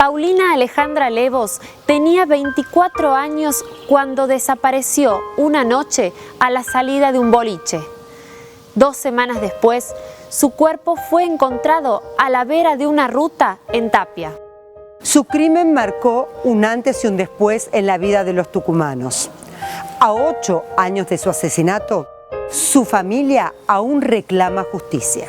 Paulina Alejandra Levos tenía 24 años cuando desapareció una noche a la salida de un boliche. 2 semanas después, su cuerpo fue encontrado a la vera de una ruta en Tapia. Su crimen marcó un antes y un después en la vida de los tucumanos. A 8 años de su asesinato, su familia aún reclama justicia.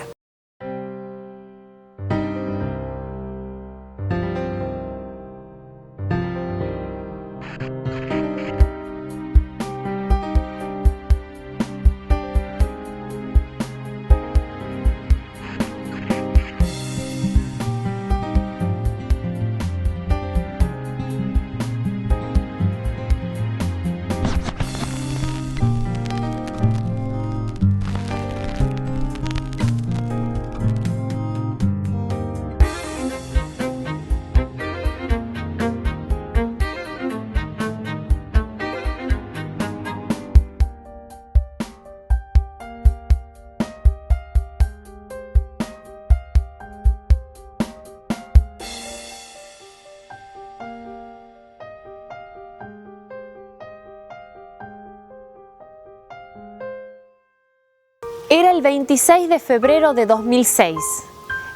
Era el 26 de febrero de 2006.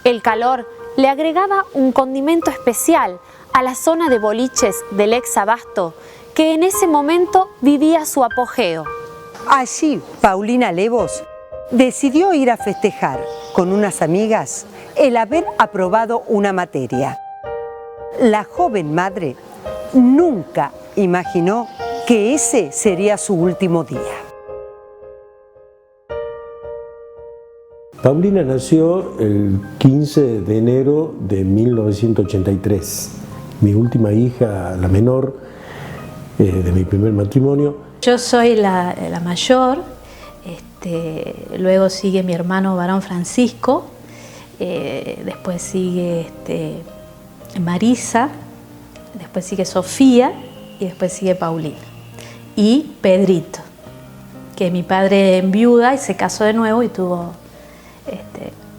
El calor le agregaba un condimento especial a la zona de boliches del ex Abasto, que en ese momento vivía su apogeo. Allí, Paulina Levos decidió ir a festejar con unas amigas el haber aprobado una materia. La joven madre nunca imaginó que ese sería su último día. Paulina nació el 15 de enero de 1983. Mi última hija, la menor de mi primer matrimonio. Yo soy la mayor, luego sigue mi hermano varón Francisco, después sigue Marisa, después sigue Sofía y después sigue Paulina. Y Pedrito, que mi padre enviuda y se casó de nuevo y tuvo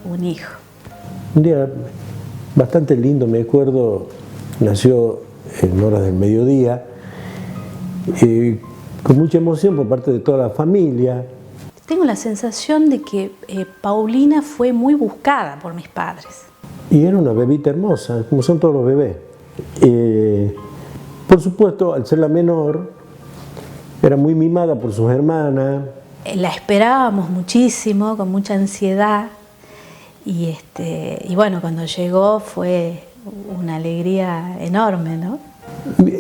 un hijo. Un día bastante lindo, me acuerdo, nació en horas del mediodía, con mucha emoción por parte de toda la familia. Tengo la sensación de que Paulina fue muy buscada por mis padres. Y era una bebita hermosa, como son todos los bebés. Por supuesto, al ser la menor, era muy mimada por sus hermanas. La esperábamos muchísimo, con mucha ansiedad, y bueno, cuando llegó fue una alegría enorme, ¿no?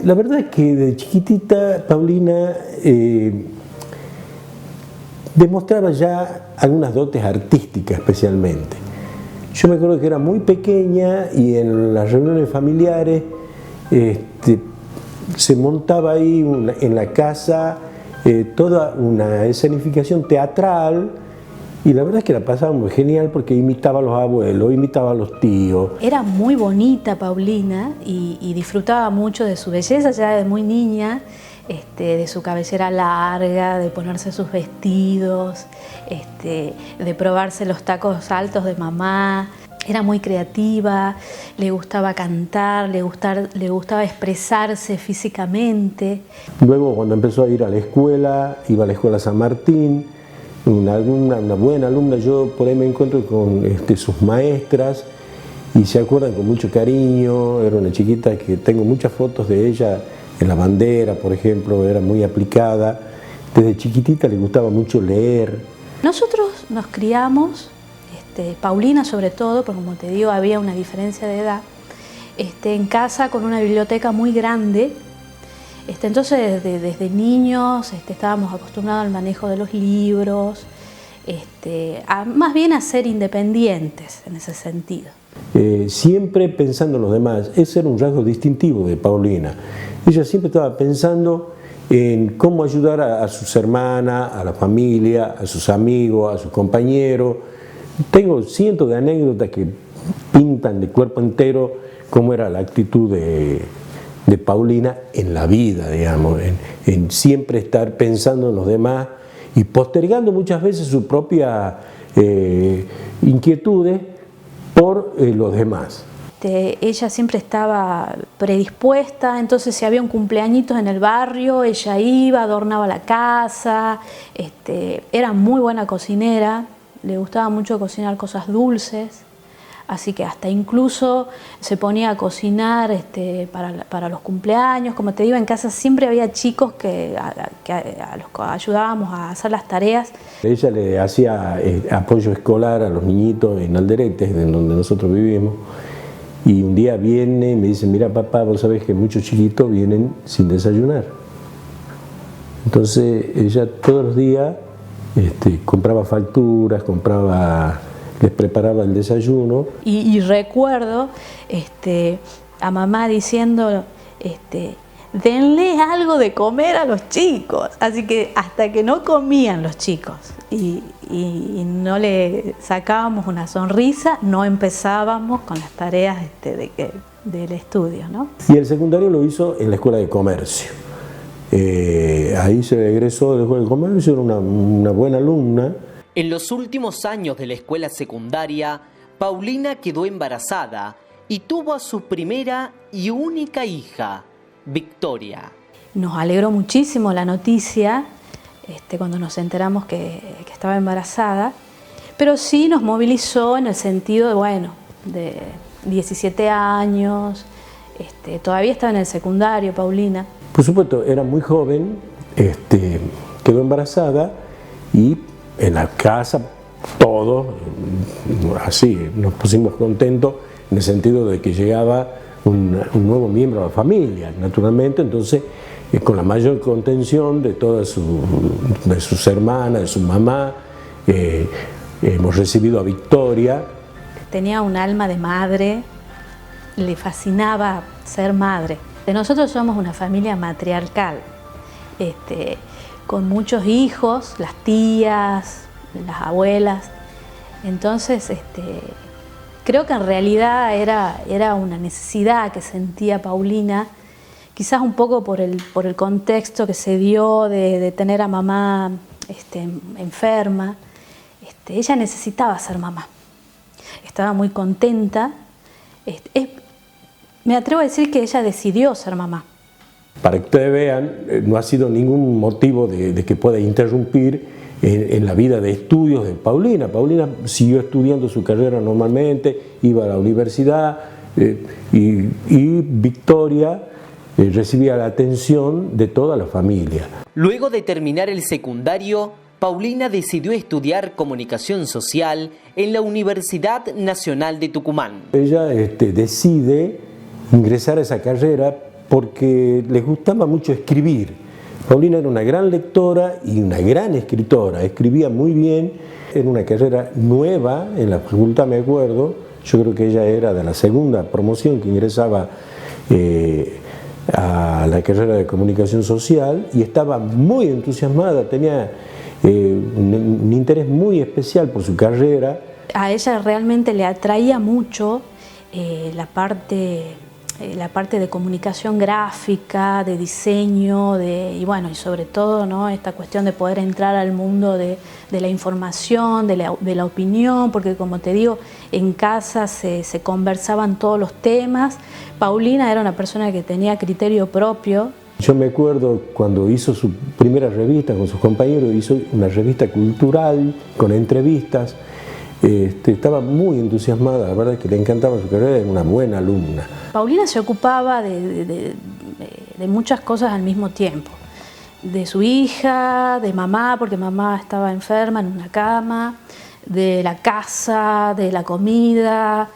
La verdad es que de chiquitita Paulina demostraba ya algunas dotes artísticas especialmente. Yo me acuerdo que era muy pequeña y en las reuniones familiares se montaba ahí en la casa toda una escenificación teatral, y la verdad es que la pasaba muy genial porque imitaba a los abuelos, imitaba a los tíos. Era muy bonita Paulina y disfrutaba mucho de su belleza ya de muy niña, de su cabellera larga, de ponerse sus vestidos, de probarse los tacos altos de mamá. Era muy creativa, le gustaba cantar, le gustaba expresarse físicamente. Luego, cuando empezó a ir a la escuela, iba a la escuela San Martín, una buena alumna. Yo por ahí me encuentro con sus maestras y se acuerdan con mucho cariño. Era una chiquita que tengo muchas fotos de ella en la bandera, por ejemplo, era muy aplicada. Desde chiquitita le gustaba mucho leer. Nosotros nos criamos, Paulina sobre todo, porque como te digo había una diferencia de edad, en casa con una biblioteca muy grande. Entonces desde niños estábamos acostumbrados al manejo de los libros, más bien a ser independientes en ese sentido. Siempre pensando en los demás, ese era un rasgo distintivo de Paulina. Ella siempre estaba pensando en cómo ayudar a sus hermanas, a la familia, a sus amigos, a sus compañeros. Tengo cientos de anécdotas que pintan de cuerpo entero cómo era la actitud de Paulina en la vida, digamos, en siempre estar pensando en los demás y postergando muchas veces sus propias inquietudes por los demás. ella siempre estaba predispuesta, entonces si había un cumpleañito en el barrio, ella iba, adornaba la casa, era muy buena cocinera, le gustaba mucho cocinar cosas dulces, así que hasta incluso se ponía a cocinar para los cumpleaños. Como te digo, en casa siempre había chicos a los que ayudábamos a hacer las tareas. Ella le hacía apoyo escolar a los niñitos en Alderete, en donde nosotros vivimos, y un día viene y me dice: mira papá, vos sabés que muchos chiquitos vienen sin desayunar. Entonces ella todos los días compraba facturas, les preparaba el desayuno. Y recuerdo a mamá diciendo, denle algo de comer a los chicos. Así que hasta que no comían los chicos y no le sacábamos una sonrisa, no empezábamos con las tareas del estudio, ¿no? Y el secundario lo hizo en la Escuela de Comercio. Ahí se egresó de la Escuela de Comercio, era una buena alumna. En los últimos años de la escuela secundaria, Paulina quedó embarazada y tuvo a su primera y única hija, Victoria. Nos alegró muchísimo la noticia cuando nos enteramos que estaba embarazada, pero sí nos movilizó en el sentido de 17 años, todavía estaba en el secundario, Paulina. Por supuesto, era muy joven, quedó embarazada y en la casa todos, así, nos pusimos contentos en el sentido de que llegaba un nuevo miembro a la familia, naturalmente. Entonces, con la mayor contención de todas sus hermanas, de su mamá, hemos recibido a Victoria. Tenía un alma de madre, le fascinaba ser madre. Nosotros somos una familia matriarcal, con muchos hijos, las tías, las abuelas. Entonces, creo que en realidad era una necesidad que sentía Paulina, quizás un poco por el contexto que se dio de tener a mamá enferma. Ella necesitaba ser mamá, estaba muy contenta. Me atrevo a decir que ella decidió ser mamá. Para que ustedes vean, no ha sido ningún motivo de que pueda interrumpir en la vida de estudios de Paulina. Paulina siguió estudiando su carrera normalmente, iba a la universidad y Victoria recibía la atención de toda la familia. Luego de terminar el secundario, Paulina decidió estudiar comunicación social en la Universidad Nacional de Tucumán. Ella decide ingresar a esa carrera porque les gustaba mucho escribir. Paulina era una gran lectora y una gran escritora, escribía muy bien. Era una carrera nueva en la facultad, me acuerdo. Yo creo que ella era de la segunda promoción que ingresaba a la carrera de comunicación social y estaba muy entusiasmada, tenía un interés muy especial por su carrera. A ella realmente le atraía mucho la parte de comunicación gráfica, de diseño, y sobre todo, ¿no?, esta cuestión de poder entrar al mundo de la información, de la opinión, porque como te digo, en casa se conversaban todos los temas. Paulina era una persona que tenía criterio propio. Yo me acuerdo cuando hizo su primera revista con sus compañeros, hizo una revista cultural con entrevistas. Estaba muy entusiasmada, la verdad es que le encantaba su carrera, era una buena alumna. Paulina se ocupaba de muchas cosas al mismo tiempo, de su hija, de mamá, porque mamá estaba enferma en una cama, de la casa, de la comida,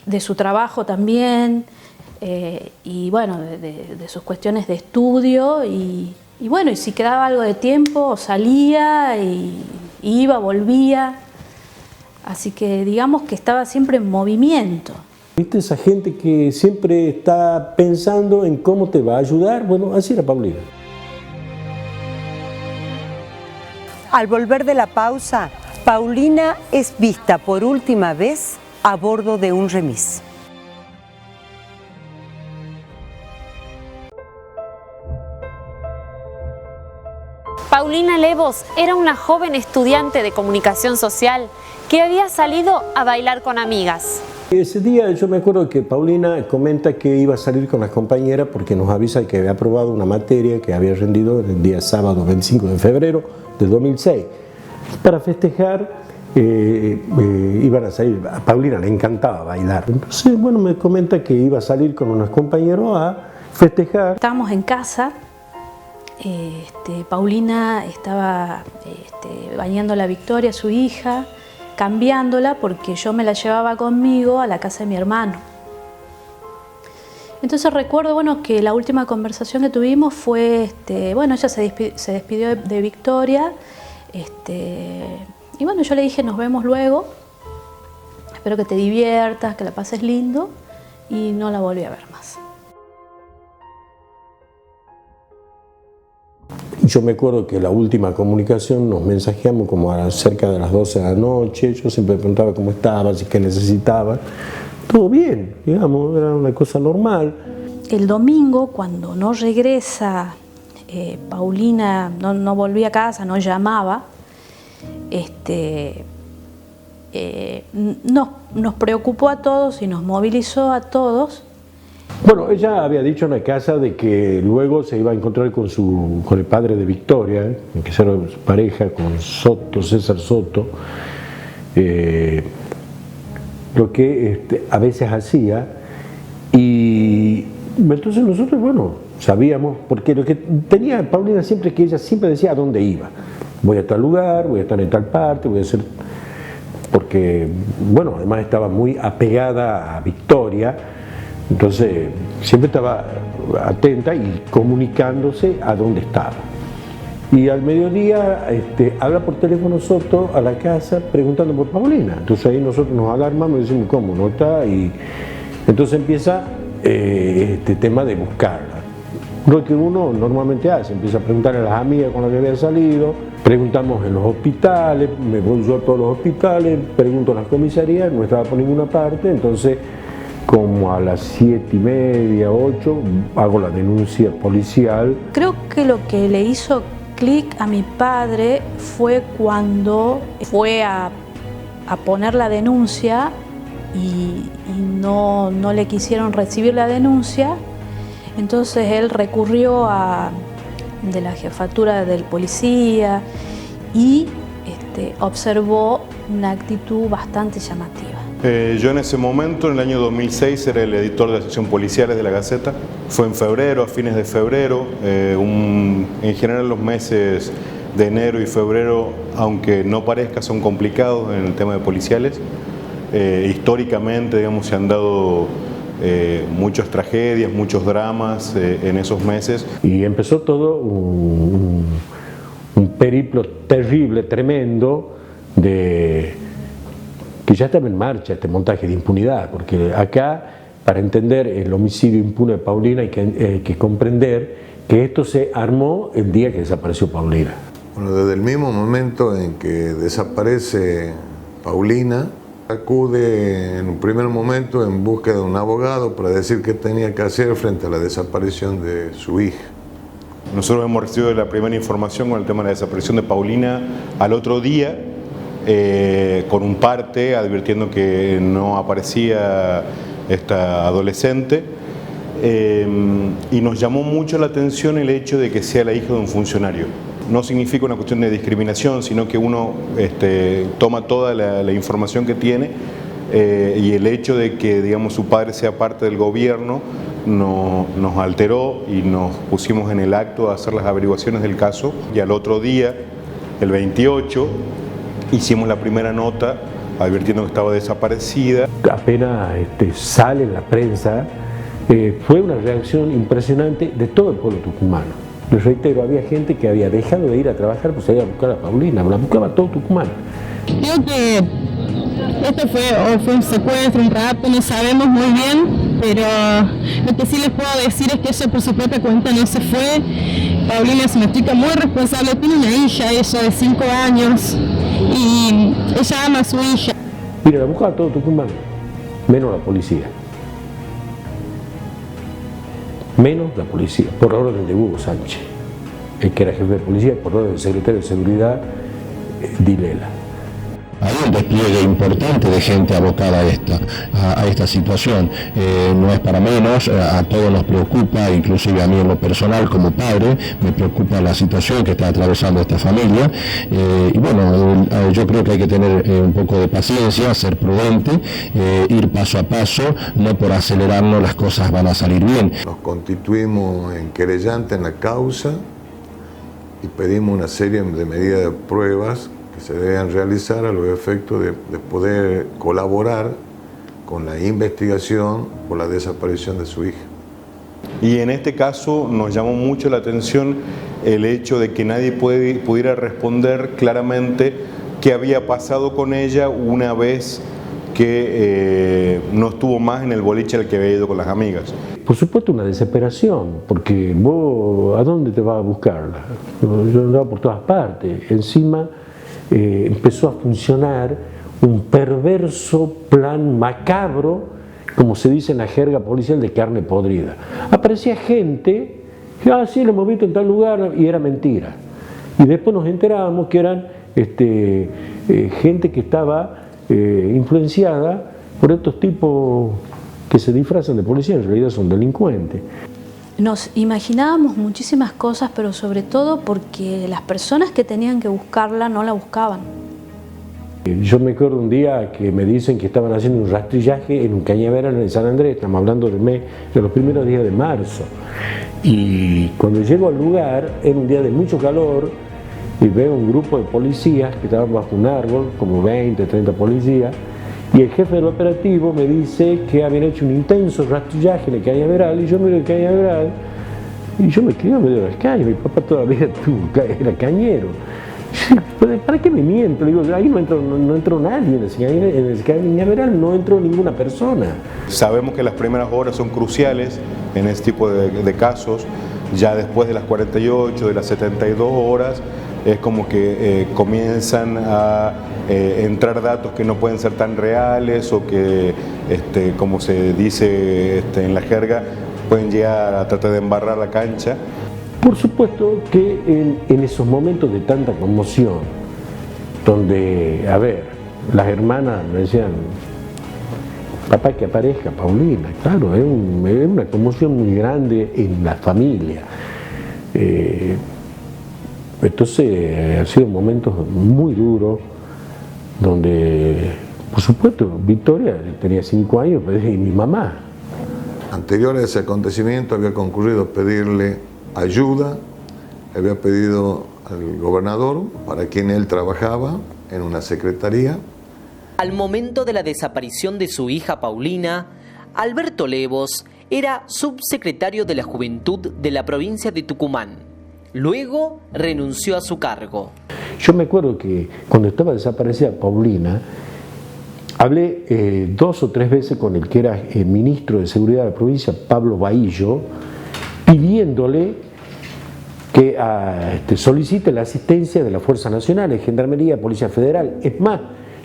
de su trabajo también, y de sus cuestiones de estudio, y si quedaba algo de tiempo salía y iba, volvía, así que digamos que estaba siempre en movimiento. ¿Viste esa gente que siempre está pensando en cómo te va a ayudar? Bueno, así era Paulina. Al volver de la pausa, Paulina es vista por última vez a bordo de un remis. Paulina Levos era una joven estudiante de comunicación social que había salido a bailar con amigas. Ese día yo me acuerdo que Paulina comenta que iba a salir con las compañeras porque nos avisa que había aprobado una materia que había rendido el día sábado 25 de febrero del 2006. Para festejar iban a salir, a Paulina le encantaba bailar. Entonces, bueno, me comenta que iba a salir con unos compañeros a festejar. Estábamos en casa, Paulina estaba bañando a la Victoria, su hija, cambiándola porque yo me la llevaba conmigo a la casa de mi hermano. Entonces recuerdo, bueno, que la última conversación que tuvimos fue, bueno, ella se despidió de Victoria, y bueno, yo le dije, nos vemos luego, espero que te diviertas, que la pases lindo, y no la volví a ver más. Yo me acuerdo que la última comunicación nos mensajeamos como a cerca de las 12 de la noche. Yo siempre preguntaba cómo estaba, si qué necesitaba. Todo bien, digamos, era una cosa normal. El domingo, cuando no regresa, Paulina no volvía a casa, no llamaba, nos preocupó a todos y nos movilizó a todos. Bueno, ella había dicho en la casa de que luego se iba a encontrar con el padre de Victoria, que era su pareja, con Soto, César Soto, lo que a veces hacía, y entonces nosotros, bueno, sabíamos, porque lo que tenía Paulina siempre, que ella siempre decía a dónde iba. Voy a tal lugar, voy a estar en tal parte, voy a hacer... Porque, bueno, además estaba muy apegada a Victoria. Entonces, siempre estaba atenta y comunicándose a dónde estaba. Y al mediodía habla por teléfono Soto a la casa preguntando por Paulina. Entonces ahí nosotros nos alarmamos y decimos, ¿cómo no está? Y entonces empieza este tema de buscarla. Lo que uno normalmente hace, empieza a preguntar a las amigas con las que había salido, preguntamos en los hospitales, me voy yo a todos los hospitales, pregunto a las comisarías, no estaba por ninguna parte, entonces... Como a las 7:30, 8, hago la denuncia policial. Creo que lo que le hizo clic a mi padre fue cuando fue a poner la denuncia y no le quisieron recibir la denuncia. Entonces él recurrió de la jefatura del policía y observó una actitud bastante llamativa. Yo en ese momento, en el año 2006, era el editor de la sección policiales de la Gaceta. Fue en febrero, a fines de febrero. En general los meses de enero y febrero, aunque no parezca, son complicados en el tema de policiales. Históricamente, digamos, se han dado muchas tragedias, muchos dramas en esos meses. Y empezó todo un periplo terrible, tremendo, que ya estaba en marcha este montaje de impunidad, porque acá, para entender el homicidio impune de Paulina, hay que comprender que esto se armó el día que desapareció Paulina. Bueno, desde el mismo momento en que desaparece Paulina, acude en un primer momento en busca de un abogado para decir qué tenía que hacer frente a la desaparición de su hija. Nosotros hemos recibido la primera información con el tema de la desaparición de Paulina al otro día, con un parte advirtiendo que no aparecía esta adolescente, y nos llamó mucho la atención el hecho de que sea la hija de un funcionario. No significa una cuestión de discriminación, sino que uno toma toda la información que tiene, y el hecho de que, digamos, su padre sea parte del gobierno nos alteró y nos pusimos en el acto a hacer las averiguaciones del caso, y al otro día, el 28, hicimos la primera nota advirtiendo que estaba desaparecida. Apenas sale en la prensa, fue una reacción impresionante de todo el pueblo tucumano. Les reitero, había gente que había dejado de ir a trabajar pues iba a buscar a Paulina, la buscaba todo Tucumán. Creo que esto fue un secuestro, un rapto, no sabemos muy bien, pero lo que sí les puedo decir es que ella por su propia cuenta no se fue. Paulina es una chica muy responsable, tiene una hija, ella de 5 años, y ella ama a su hija. Mira, la buscaba todo Tucumán, menos la policía. Menos la policía, por orden de Hugo Sánchez. el que era jefe de policía, y por orden del secretario de Seguridad, Dilela. Hay un despliegue importante de gente abocada a esta situación. No es para menos, a todos nos preocupa, inclusive a mí en lo personal como padre, me preocupa la situación que está atravesando esta familia. Y bueno, yo creo que hay que tener un poco de paciencia, ser prudente, ir paso a paso, no por acelerarnos las cosas van a salir bien. Nos constituimos en querellante en la causa y pedimos una serie de medidas de pruebas que se deben realizar a los efectos de poder colaborar con la investigación por la desaparición de su hija. Y en este caso nos llamó mucho la atención el hecho de que nadie pudiera responder claramente qué había pasado con ella una vez que no estuvo más en el boliche al que había ido con las amigas. Por supuesto una desesperación, porque vos, ¿a dónde te vas a buscarla? Yo andaba por todas partes. Encima empezó a funcionar un perverso plan macabro, como se dice en la jerga policial, de carne podrida. Aparecía gente, sí, lo hemos visto en tal lugar, y era mentira. Y después nos enterábamos que eran gente que estaba influenciada por estos tipos que se disfrazan de policía, en realidad son delincuentes. Nos imaginábamos muchísimas cosas, pero sobre todo porque las personas que tenían que buscarla no la buscaban. Yo me acuerdo un día que me dicen que estaban haciendo un rastrillaje en un cañaveral en San Andrés, estamos hablando de los primeros días de marzo. Y cuando llego al lugar, era un día de mucho calor, y veo un grupo de policías que estaban bajo un árbol, como 20, 30 policías, y el jefe del operativo me dice que habían hecho un intenso rastrillaje en el cañaveral, y yo miro el cañaveral, y yo me quedo medio de las cañas, mi papá todavía era cañero. ¿Para qué me miento? Digo, ahí no entró nadie, en el cañaveral no entró ninguna persona. Sabemos que las primeras horas son cruciales en este tipo de casos, ya después de las 48, de las 72 horas, es como que comienzan a entrar datos que no pueden ser tan reales o que, como se dice en la jerga, pueden llegar a tratar de embarrar la cancha. Por supuesto que en esos momentos de tanta conmoción, donde, a ver, las hermanas me decían, papá, que aparezca Paulina, claro, es una conmoción muy grande en la familia. Entonces han sido momentos muy duros, donde, por supuesto, Victoria tenía 5 años y mi mamá. Anterior a ese acontecimiento había concurrido a pedirle ayuda, había pedido al gobernador, para quien él trabajaba en una secretaría. Al momento de la desaparición de su hija Paulina, Alberto Levos era subsecretario de la Juventud de la provincia de Tucumán. Luego renunció a su cargo. Yo me acuerdo que cuando estaba desaparecida Paulina, hablé 2 o 3 veces con el que era el ministro de Seguridad de la provincia, Pablo Bahillo, pidiéndole que solicite la asistencia de las Fuerzas Nacionales, Gendarmería, Policía Federal. Es más,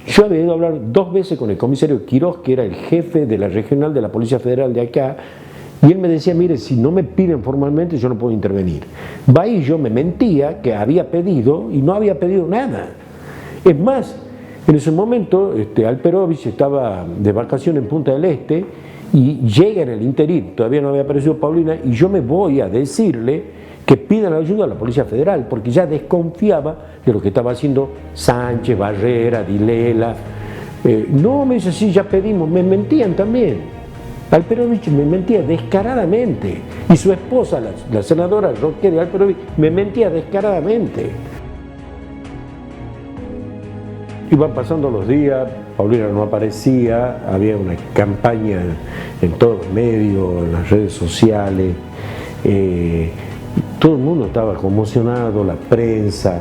yo había ido a hablar 2 veces con el comisario Quiroz, que era el jefe de la regional de la Policía Federal de acá, y él me decía, mire, si no me piden formalmente yo no puedo intervenir. Bahillo me mentía que había pedido y no había pedido nada. Es más, en ese momento Alperovich estaba de vacaciones en Punta del Este y llega en el interín, todavía no había aparecido Paulina, y yo me voy a decirle que pidan ayuda a la Policía Federal, porque ya desconfiaba de lo que estaba haciendo Sánchez, Barrera, Dilela. No, me dice, sí, ya pedimos, me mentían también. Alperovich me mentía descaradamente, y su esposa, la senadora Roque de Alperovich, me mentía descaradamente. Iban pasando los días, Paulina no aparecía, había una campaña en todos los medios, en las redes sociales, todo el mundo estaba conmocionado, la prensa,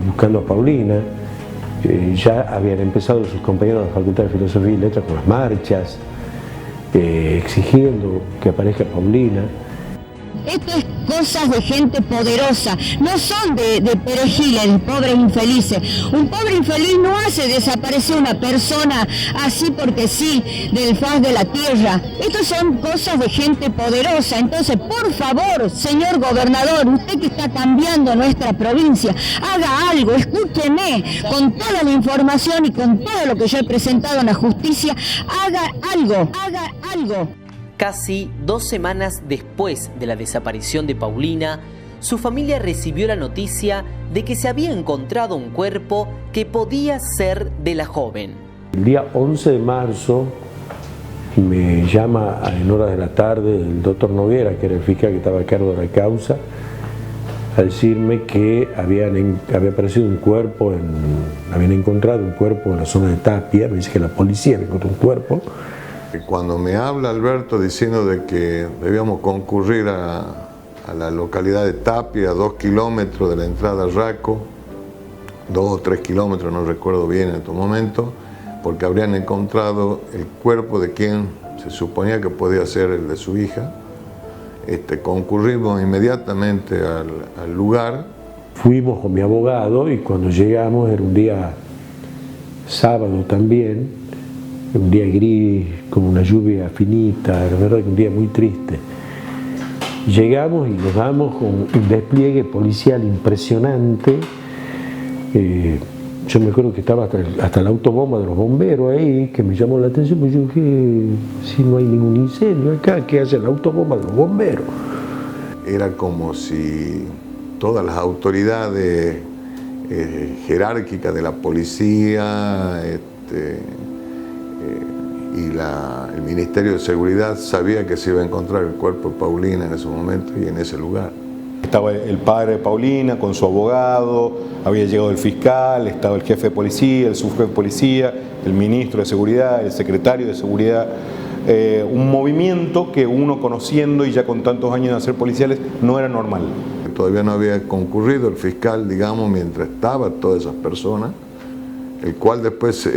buscando a Paulina. Ya habían empezado sus compañeros de la Facultad de Filosofía y Letras con las marchas, exigiendo que aparezca Paulina. Esto es cosas de gente poderosa, no son de perejiles, de pobres infelices. Un pobre infeliz no hace desaparecer una persona así porque sí, del faz de la tierra. Estas son cosas de gente poderosa. Entonces, por favor, señor gobernador, usted que está cambiando nuestra provincia, haga algo, escúcheme, con toda la información y con todo lo que yo he presentado en la justicia, haga algo. Casi 2 semanas después de la desaparición de Paulina, su familia recibió la noticia de que se había encontrado un cuerpo que podía ser de la joven. El día 11 de marzo me llama en horas de la tarde el doctor Noguera, que era el fiscal que estaba a cargo de la causa, a decirme que había aparecido un cuerpo, habían encontrado un cuerpo en la zona de Tapia. Me dice que la policía encontró un cuerpo. Cuando me habla Alberto diciendo de que debíamos concurrir a la localidad de Tapia, a 2 kilómetros de la entrada a Raco, 2 o 3 kilómetros, no recuerdo bien en estos momentos, porque habrían encontrado el cuerpo de quien se suponía que podía ser el de su hija. Concurrimos inmediatamente al lugar. Fuimos con mi abogado y cuando llegamos era un día sábado también, un día gris, con una lluvia finita, la verdad que un día muy triste. Llegamos y nos damos con un despliegue policial impresionante. Yo me acuerdo que estaba hasta la autobomba de los bomberos ahí, que me llamó la atención, pues yo dije, si no hay ningún incendio acá, ¿qué hace la autobomba de los bomberos? Era como si todas las autoridades jerárquicas de la policía y el Ministerio de Seguridad sabía que se iba a encontrar el cuerpo de Paulina en ese momento y en ese lugar. Estaba el padre de Paulina con su abogado, había llegado el fiscal, estaba el jefe de policía, el subjefe de policía, el ministro de Seguridad, el secretario de Seguridad. Un movimiento que uno conociendo y ya con tantos años de ser policiales no era normal. Todavía no había concurrido el fiscal, digamos, mientras estaban todas esas personas, el cual después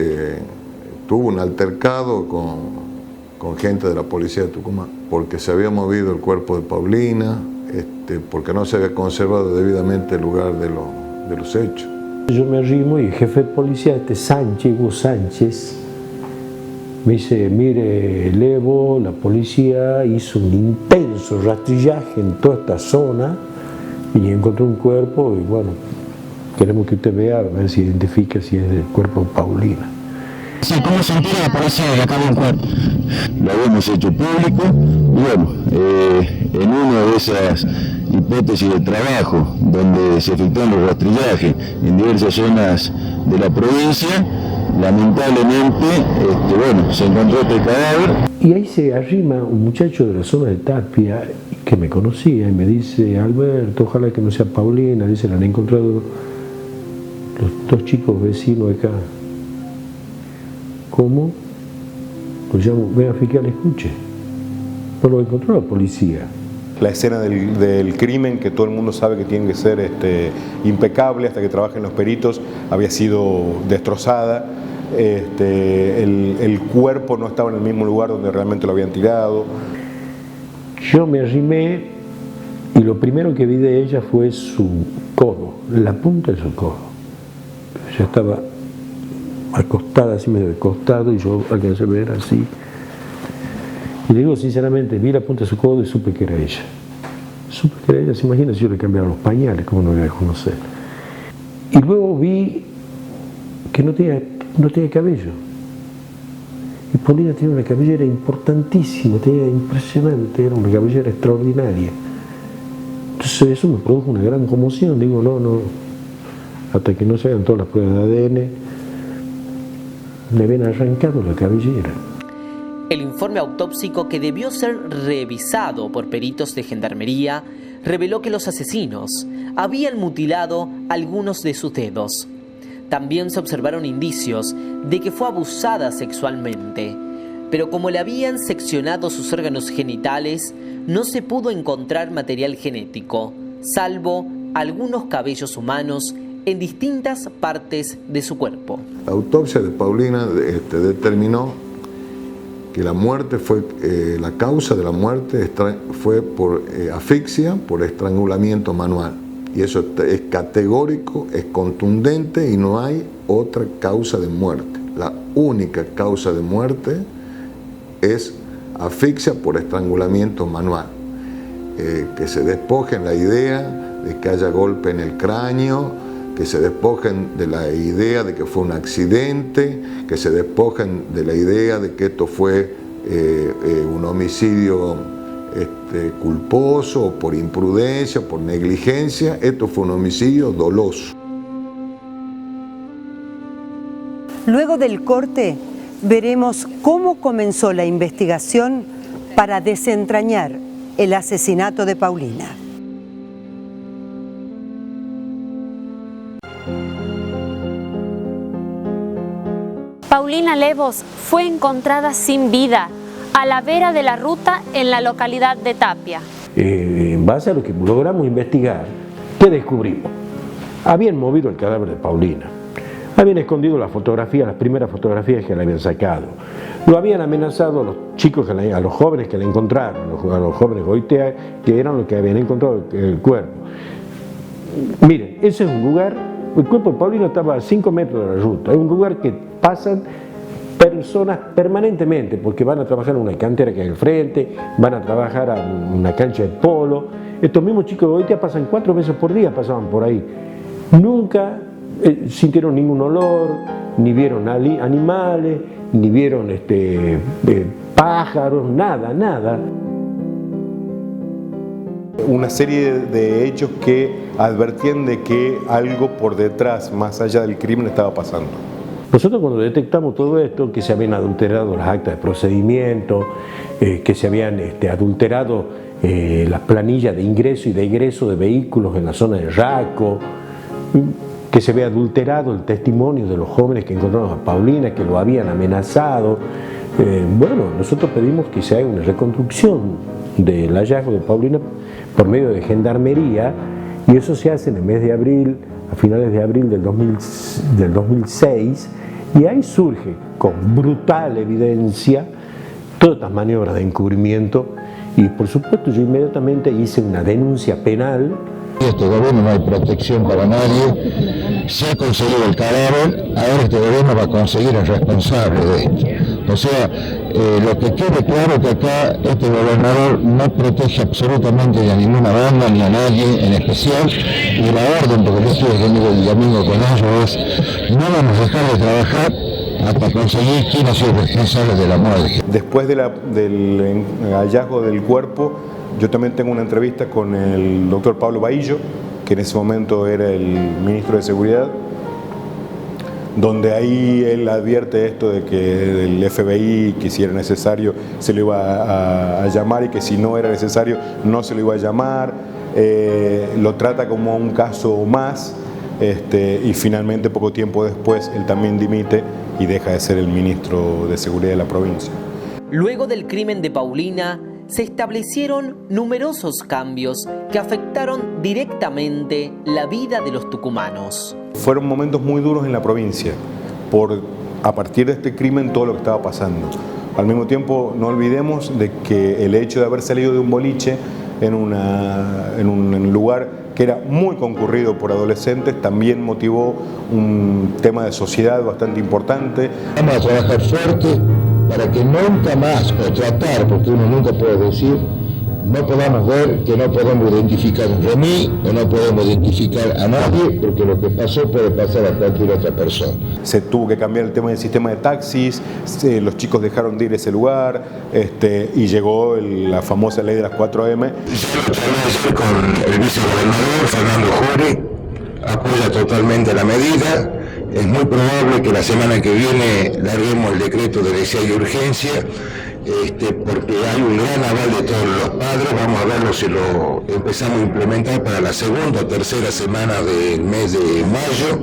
tuvo un altercado con gente de la policía de Tucumán, porque se había movido el cuerpo de Paulina, porque no se había conservado debidamente el lugar de los hechos. Yo me arrimo y el jefe de policía, Sánchez, Hugo Sánchez, me dice, mire, Levo, la policía hizo un intenso rastrillaje en toda esta zona y encontró un cuerpo y bueno, queremos que usted vea, a ver si identifica si es el cuerpo de Paulina. Sí, ¿cómo se entera la policía de que acá había un cuerpo? Lo habíamos hecho público y bueno, en una de esas hipótesis de trabajo donde se efectúan los rastrillajes en diversas zonas de la provincia, lamentablemente, bueno, se encontró este cadáver. Y ahí se arrima un muchacho de la zona de Tapia que me conocía y me dice, Alberto, ojalá que no sea Paulina, dice, la han encontrado los 2 chicos vecinos acá. ¿Cómo? Pues llamo, venga fiscal, escuche. No lo encontró la policía. La escena del crimen, que todo el mundo sabe que tiene que ser impecable hasta que trabajen los peritos, había sido destrozada. El cuerpo no estaba en el mismo lugar donde realmente lo habían tirado. Yo me arrimé y lo primero que vi de ella fue su codo, la punta de su codo. Ella estaba acostada, así medio de costado, y yo alcancé a ver así. Y le digo sinceramente, vi la punta de su codo y supe que era ella. Supe que era ella, se imagina si yo le cambiara los pañales, ¿cómo no lo iba a conocer? Y luego vi que no tenía cabello. Y Paulina tenía una cabellera importantísima, tenía impresionante, era una cabellera extraordinaria. Entonces eso me produjo una gran conmoción, digo, no, hasta que no se hagan todas las pruebas de ADN, me habían arrancado la cabellera. El informe autópsico, que debió ser revisado por peritos de gendarmería, reveló que los asesinos habían mutilado algunos de sus dedos. También se observaron indicios de que fue abusada sexualmente, pero como le habían seccionado sus órganos genitales, no se pudo encontrar material genético, salvo algunos cabellos humanos en distintas partes de su cuerpo. La autopsia de Paulina determinó que la muerte fue, la causa de la muerte fue por asfixia, por estrangulamiento manual. Y eso es categórico, es contundente y no hay otra causa de muerte. La única causa de muerte es asfixia por estrangulamiento manual. Que se despojen la idea de que haya golpe en el cráneo, que se despojen de la idea de que fue un accidente, que se despojen de la idea de que esto fue un homicidio culposo, o por imprudencia, por negligencia. Esto fue un homicidio doloso. Luego del corte, veremos cómo comenzó la investigación para desentrañar el asesinato de Paulina. Paulina Levos fue encontrada sin vida a la vera de la ruta en la localidad de Tapia. En base a lo que logramos investigar, ¿qué descubrimos? Habían movido el cadáver de Paulina, habían escondido las primeras fotografías que le habían sacado, lo habían amenazado a los chicos, a los jóvenes que la encontraron, a los jóvenes Goitea, que eran los que habían encontrado el cuerpo. Miren, ese es un lugar, el cuerpo de Paulina estaba a 5 metros de la ruta, es un lugar que pasan personas permanentemente, porque van a trabajar en una cantera que hay al frente, van a trabajar en una cancha de polo. Estos mismos chicos de Goitea pasan 4 veces por día, pasaban por ahí. Nunca sintieron ningún olor, ni vieron animales, ni vieron pájaros, nada. Una serie de hechos que advertían de que algo por detrás, más allá del crimen, estaba pasando. Nosotros cuando detectamos todo esto, que se habían adulterado las actas de procedimiento, que se habían adulterado las planillas de ingreso y de egreso de vehículos en la zona de Raco, que se había adulterado el testimonio de los jóvenes que encontraron a Paulina, que lo habían amenazado. Bueno, nosotros pedimos que se haga una reconstrucción del hallazgo de Paulina por medio de gendarmería, y eso se hace en el mes de abril, a finales de abril del 2006, y ahí surge con brutal evidencia todas estas maniobras de encubrimiento, y por supuesto yo inmediatamente hice una denuncia penal. Este gobierno no hay protección para nadie, se ha conseguido el cadáver, ahora este gobierno va a conseguir el responsable de esto. O sea, lo que quede claro es que acá este gobernador no protege absolutamente ni a ninguna banda ni a nadie en especial, y la orden, porque yo estuve el domingo con ellos, es: no vamos a dejar de trabajar hasta conseguir quién ha sido responsable de la muerte. Después del hallazgo del cuerpo, yo también tengo una entrevista con el doctor Pablo Bahillo, que en ese momento era el ministro de Seguridad, donde ahí él advierte esto de que el FBI, que si era necesario se lo iba a llamar, y que si no era necesario no se lo iba a llamar. Lo trata como un caso más, y finalmente poco tiempo después él también dimite y deja de ser el ministro de Seguridad de la provincia. Luego del crimen de Paulina, se establecieron numerosos cambios que afectaron directamente la vida de los tucumanos. Fueron momentos muy duros en la provincia, a partir de este crimen, todo lo que estaba pasando. Al mismo tiempo, no olvidemos de que el hecho de haber salido de un boliche en un lugar que era muy concurrido por adolescentes también motivó un tema de sociedad bastante importante. Vamos a trabajar fuerte para que nunca más, o tratar, porque uno nunca puede decir, no podamos ver que no podemos identificar un remis o no podemos identificar a nadie, porque lo que pasó puede pasar a cualquier otra persona. Se tuvo que cambiar el tema del sistema de taxis, los chicos dejaron de ir a ese lugar, y llegó la famosa ley de las 4M. Yo con el vicegobernador Fernando Jore, apoya totalmente la medida. Es muy probable que la semana que viene larguemos el decreto de necesidad y urgencia, porque hay un gran aval de todos los padres. Vamos a verlo si lo empezamos a implementar para la segunda o tercera semana del mes de mayo,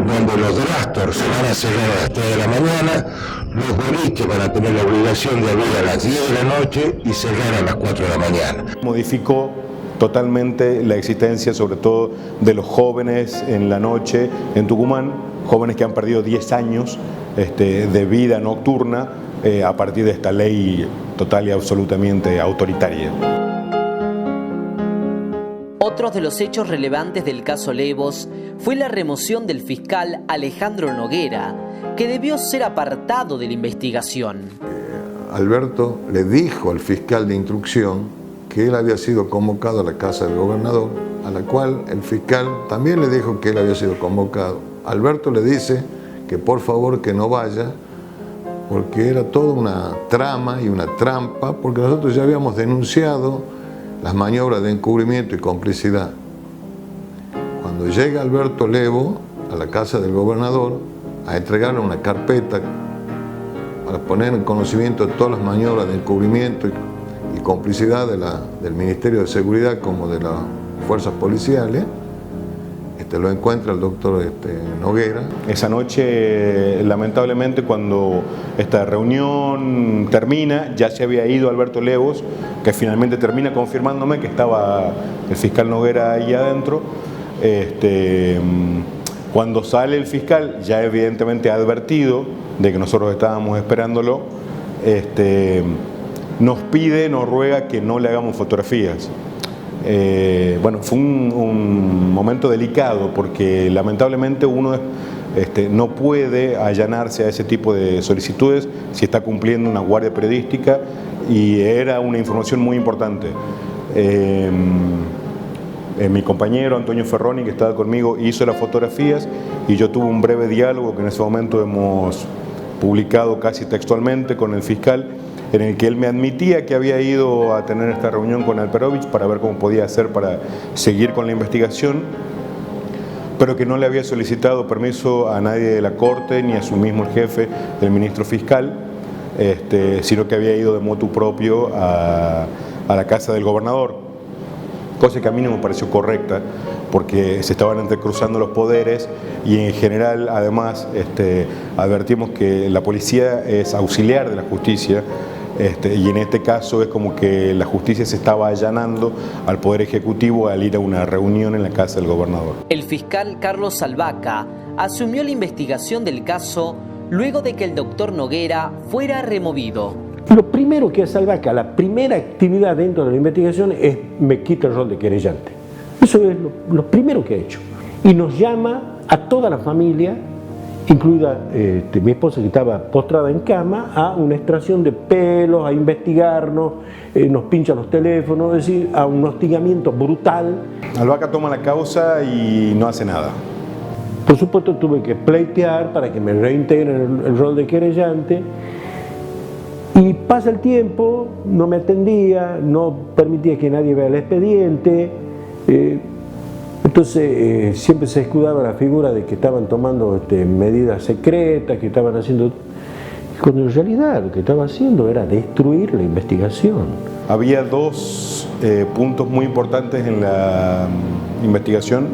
donde los drugstores se van a cerrar a las 3 de la mañana, los boliches van a tener la obligación de abrir a las 10 de la noche y cerrar a las 4 de la mañana. Modificó totalmente la existencia, sobre todo de los jóvenes en la noche en Tucumán, jóvenes que han perdido 10 años de vida nocturna a partir de esta ley total y absolutamente autoritaria. Otro de los hechos relevantes del caso Levos fue la remoción del fiscal Alejandro Noguera, que debió ser apartado de la investigación. Alberto le dijo al fiscal de instrucción que él había sido convocado a la casa del gobernador, a la cual el fiscal también le dijo que él había sido convocado. Alberto le dice que por favor que no vaya, porque era toda una trama y una trampa, porque nosotros ya habíamos denunciado las maniobras de encubrimiento y complicidad. Cuando llega Alberto Levo a la casa del gobernador a entregarle una carpeta para poner en conocimiento de todas las maniobras de encubrimiento y complicidad del Ministerio de Seguridad como de las fuerzas policiales, lo encuentra el doctor Noguera. Esa noche, lamentablemente, cuando esta reunión termina, ya se había ido Alberto Levos, que finalmente termina confirmándome que estaba el fiscal Noguera ahí adentro. Cuando sale el fiscal, ya evidentemente advertido de que nosotros estábamos esperándolo, nos ruega que no le hagamos fotografías. Bueno, fue un momento delicado porque lamentablemente uno no puede allanarse a ese tipo de solicitudes si está cumpliendo una guardia periodística, y era una información muy importante. Mi compañero Antonio Ferroni, que estaba conmigo, hizo las fotografías y yo tuve un breve diálogo que en ese momento hemos publicado casi textualmente con el fiscal, en el que él me admitía que había ido a tener esta reunión con Alperovich para ver cómo podía hacer para seguir con la investigación, pero que no le había solicitado permiso a nadie de la Corte ni a su mismo el jefe, el ministro fiscal, sino que había ido de motu propio a la casa del gobernador, cosa que a mí no me pareció correcta, porque se estaban entrecruzando los poderes y en general además advertimos que la policía es auxiliar de la justicia. Y en este caso es como que la justicia se estaba allanando al Poder Ejecutivo al ir a una reunión en la casa del gobernador. El fiscal Carlos Salvaca asumió la investigación del caso luego de que el doctor Noguera fuera removido. Lo primero que hace Salvaca, la primera actividad dentro de la investigación, es me quita el rol de querellante. Eso es lo primero que ha hecho. Y nos llama a toda la familia, incluida mi esposa, que estaba postrada en cama, a una extracción de pelos, a investigarnos, nos pincha los teléfonos, es decir, a un hostigamiento brutal. Alvaca toma la causa y no hace nada. Por supuesto tuve que pleitear para que me reintegren el rol de querellante, y pasa el tiempo, no me atendía, no permitía que nadie vea el expediente. Entonces siempre se escudaba la figura de que estaban tomando medidas secretas, que estaban haciendo, cuando en realidad lo que estaba haciendo era destruir la investigación. Había dos puntos muy importantes en la investigación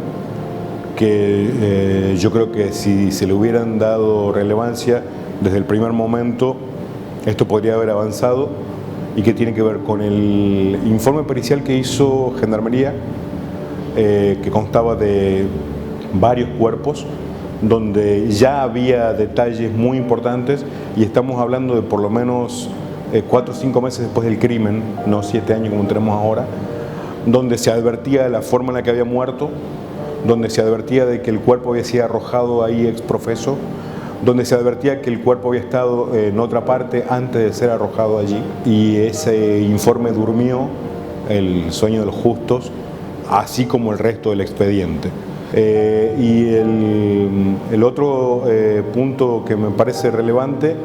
que yo creo que si se le hubieran dado relevancia desde el primer momento, esto podría haber avanzado, y que tiene que ver con el informe pericial que hizo Gendarmería, que constaba de varios cuerpos, donde ya había detalles muy importantes, y estamos hablando de por lo menos 4 o 5 meses después del crimen, no 7 años como tenemos ahora, donde se advertía de la forma en la que había muerto, donde se advertía de que el cuerpo había sido arrojado ahí ex profeso, donde se advertía que el cuerpo había estado en otra parte antes de ser arrojado allí, y ese informe durmió el sueño de los justos, así como el resto del expediente. Y el otro punto que me parece relevante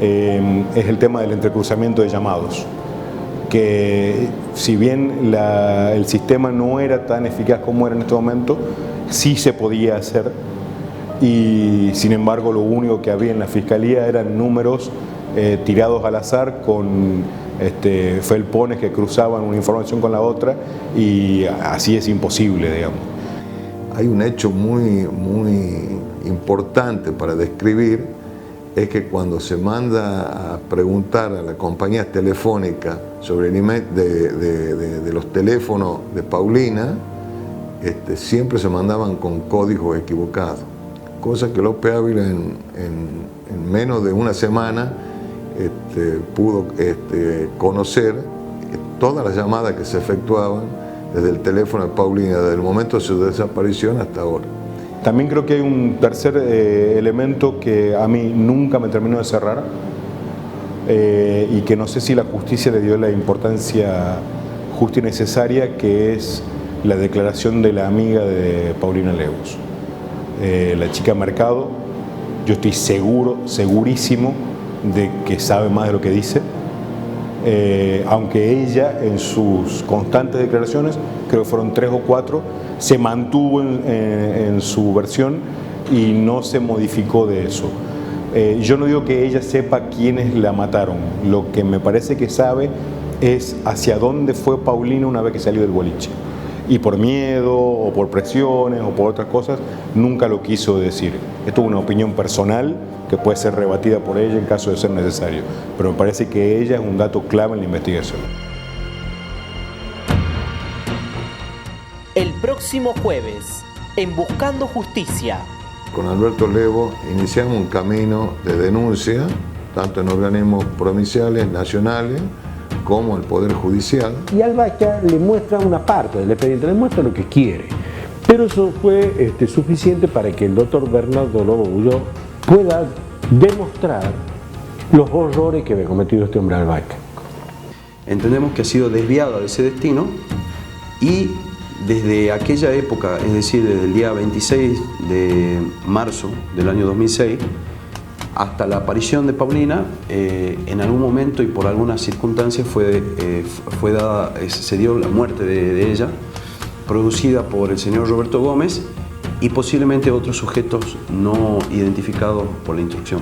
es el tema del entrecruzamiento de llamados, que si bien el sistema no era tan eficaz como era en este momento, sí se podía hacer, y sin embargo lo único que había en la Fiscalía eran números tirados al azar con felpones que cruzaban una información con la otra, y así es imposible, digamos. Hay un hecho muy importante para describir, es que cuando se manda a preguntar a las compañías telefónicas sobre el email de los teléfonos de Paulina, siempre se mandaban con códigos equivocados, cosa que López Ávila en menos de una semana pudo conocer todas las llamadas que se efectuaban desde el teléfono de Paulina, desde el momento de su desaparición hasta ahora. También creo que hay un tercer elemento que a mí nunca me terminó de cerrar y que no sé si la justicia le dio la importancia justa y necesaria, que es la declaración de la amiga de Paulina Levos, la chica Mercado. Yo estoy segurísimo de que sabe más de lo que dice, aunque ella en sus constantes declaraciones, creo que fueron 3 o 4, se mantuvo en su versión y no se modificó de eso. Yo no digo que ella sepa quiénes la mataron, lo que me parece que sabe es hacia dónde fue Paulina una vez que salió del boliche. Y por miedo o por presiones o por otras cosas nunca lo quiso decir. Esto es una opinión personal que puede ser rebatida por ella en caso de ser necesario, pero me parece que ella es un dato clave en la investigación. El próximo jueves, en Buscando Justicia. Con Alberto Levos iniciamos un camino de denuncia, tanto en organismos provinciales, nacionales, como el Poder Judicial. Y Albaca le muestra una parte del expediente, le muestra lo que quiere. Pero eso fue suficiente para que el doctor Bernardo Lobo Bulló pueda demostrar los horrores que había cometido este hombre Albaca. Entendemos que ha sido desviado de ese destino y desde aquella época, es decir, desde el día 26 de marzo del año 2006, hasta la aparición de Paulina, en algún momento y por algunas circunstancias se dio la muerte de ella, producida por el señor Roberto Gómez y posiblemente otros sujetos no identificados por la instrucción.